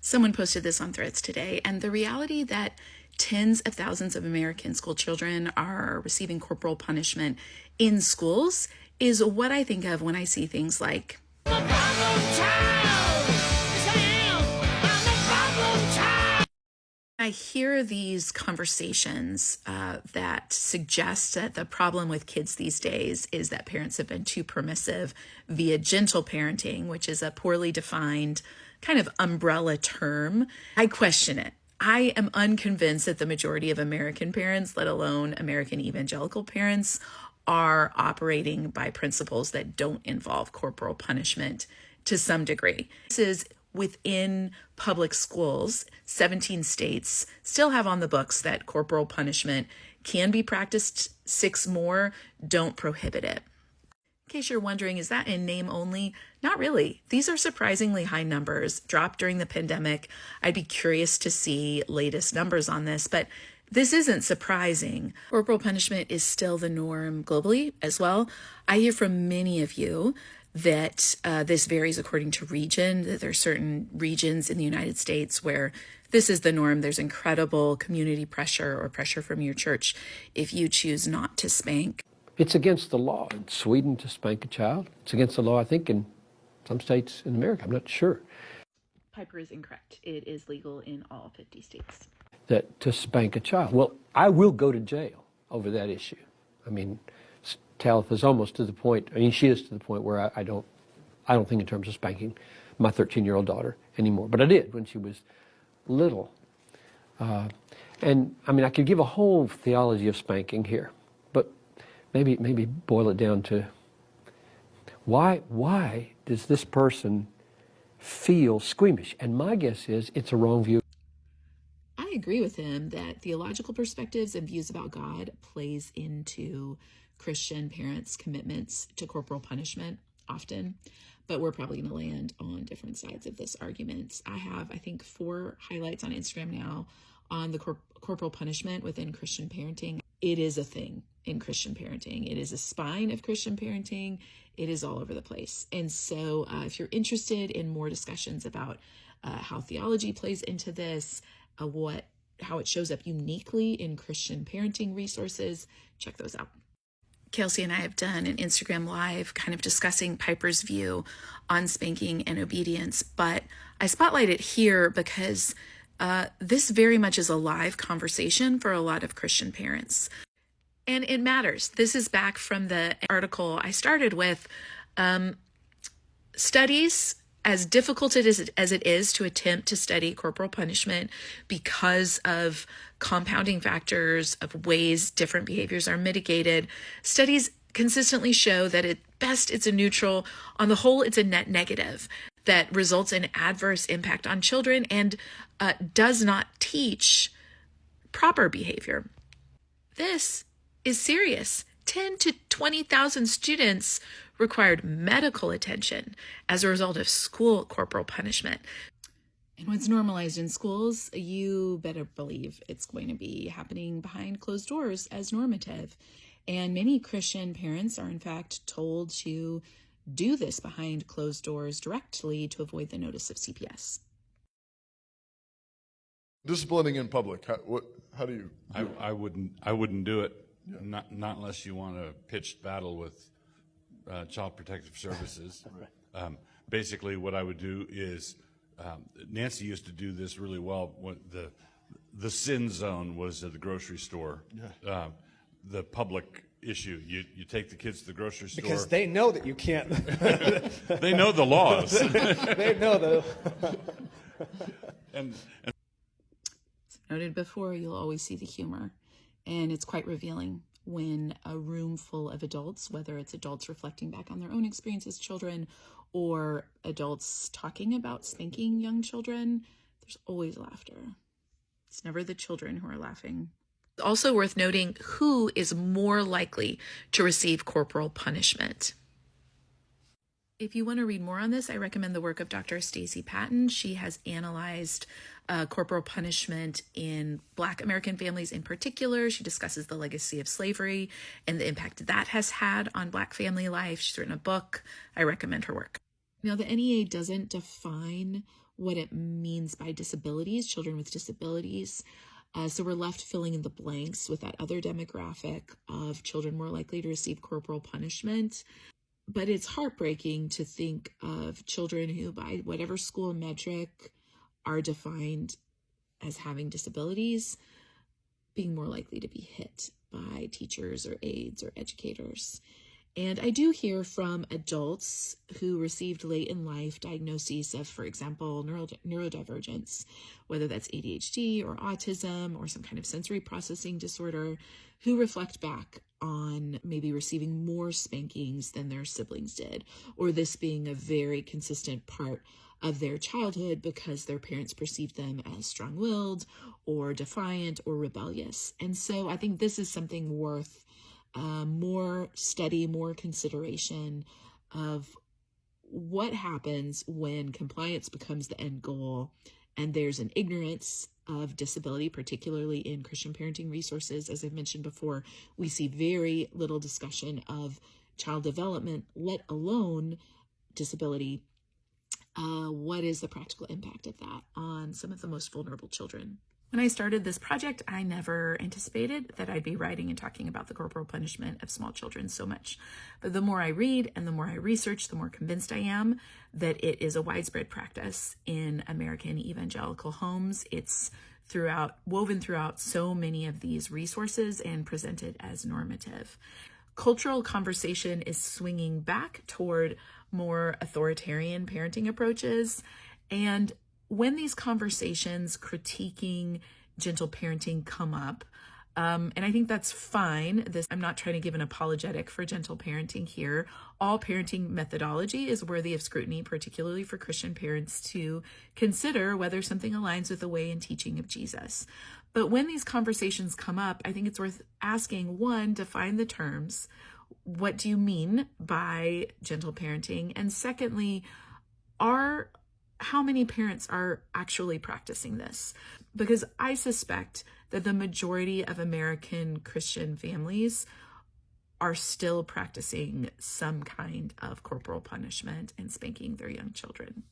Someone posted this on Threads today, and the reality that tens of thousands of American school children are receiving corporal punishment in schools is what I think of when I see things like I hear these conversations that suggest that the problem with kids these days is that parents have been too permissive via gentle parenting, which is a poorly defined kind of umbrella term. I question it. I am unconvinced that the majority of American parents, let alone American evangelical parents, are operating by principles that don't involve corporal punishment to some degree. This is within public schools. 17 states still have on the books that corporal punishment can be practiced. 6 more don't prohibit it. In case you're wondering, is that in name only? Not really. These are surprisingly high numbers, dropped during the pandemic. I'd be curious to see latest numbers on this, but this isn't surprising. Corporal punishment is still the norm globally as well. I hear from many of you that this varies according to region, that there are certain regions in the United States where this is the norm. There's incredible community pressure or pressure from your church if you choose not to spank. It's against the law in Sweden to spank a child. It's against the law, I think, in some states in America. I'm not sure. Piper is incorrect. It is legal in all 50 states. That to spank a child. Well, I will go to jail over that issue. I mean, Talitha's almost to the point, she is to the point where I don't think in terms of spanking my 13-year-old daughter anymore. But I did when she was little. And I mean, I could give a whole theology of spanking here, but maybe boil it down to why does this person feel squeamish? And my guess is it's a wrong view. I agree with him that theological perspectives and views about God plays into Christian parents' commitments to corporal punishment often, but we're probably going to land on different sides of this argument. I have, I think, 4 highlights on Instagram now on the corporal punishment within Christian parenting. It is a thing in Christian parenting. It is a spine of Christian parenting. It is all over the place. And so if you're interested in more discussions about how theology plays into this, how it shows up uniquely in Christian parenting resources, check those out. Kelsey and I have done an Instagram Live kind of discussing Piper's view on spanking and obedience, but I spotlight it here because this very much is a live conversation for a lot of Christian parents. And it matters. This is back from the article I started with. Studies, as difficult as it is to attempt to study corporal punishment because of compounding factors of ways different behaviors are mitigated, studies consistently show that at best it's a neutral, on the whole it's a net negative that results in adverse impact on children and does not teach proper behavior. This is serious. 10 to 20,000 students required medical attention as a result of school corporal punishment. And what's normalized in schools, you better believe it's going to be happening behind closed doors as normative. And many Christian parents are in fact told to do this behind closed doors directly to avoid the notice of CPS. Disciplining in public, how do you? I wouldn't do it. Yeah. Not unless you want a pitched battle with Child Protective Services. Right. Basically, what I would do is, Nancy used to do this really well. When the sin zone was at the grocery store. Yeah. The public issue. You take the kids to the grocery store because they know that you can't. They know the laws. They know the. and noted before, you'll always see the humor. And it's quite revealing when a room full of adults, whether it's adults reflecting back on their own experience as children or adults talking about spanking young children, there's always laughter. It's never the children who are laughing. It's also worth noting who is more likely to receive corporal punishment. If you want to read more on this, I recommend the work of Dr. Stacey Patton. She has analyzed corporal punishment in Black American families in particular. She discusses the legacy of slavery and the impact that has had on Black family life. She's written a book. I recommend her work. Now, the NEA doesn't define what it means by disabilities, children with disabilities. So we're left filling in the blanks with that other demographic of children more likely to receive corporal punishment. But it's heartbreaking to think of children who, by whatever school metric, are defined as having disabilities, being more likely to be hit by teachers or aides or educators. And I do hear from adults who received late in life diagnoses of, for example, neurodivergence, whether that's ADHD or autism or some kind of sensory processing disorder, who reflect back on maybe receiving more spankings than their siblings did, or this being a very consistent part of their childhood because their parents perceived them as strong-willed or defiant or rebellious. And so I think this is something worth more study, more consideration of what happens when compliance becomes the end goal and there's an ignorance of disability, particularly in Christian parenting resources. As I've mentioned before, we see very little discussion of child development, let alone disability. What is the practical impact of that on some of the most vulnerable children? When I started this project, I never anticipated that I'd be writing and talking about the corporal punishment of small children so much. But the more I read and the more I research, the more convinced I am that it is a widespread practice in American evangelical homes. It's woven throughout so many of these resources and presented as normative. Cultural conversation is swinging back toward more authoritarian parenting approaches, and when these conversations critiquing gentle parenting come up, and I think that's fine. I'm not trying to give an apologetic for gentle parenting here. All parenting methodology is worthy of scrutiny, particularly for Christian parents to consider whether something aligns with the way and teaching of Jesus. But when these conversations come up, I think it's worth asking, one, define the terms. What do you mean by gentle parenting? And secondly, how many parents are actually practicing this? Because I suspect that the majority of American Christian families are still practicing some kind of corporal punishment and spanking their young children.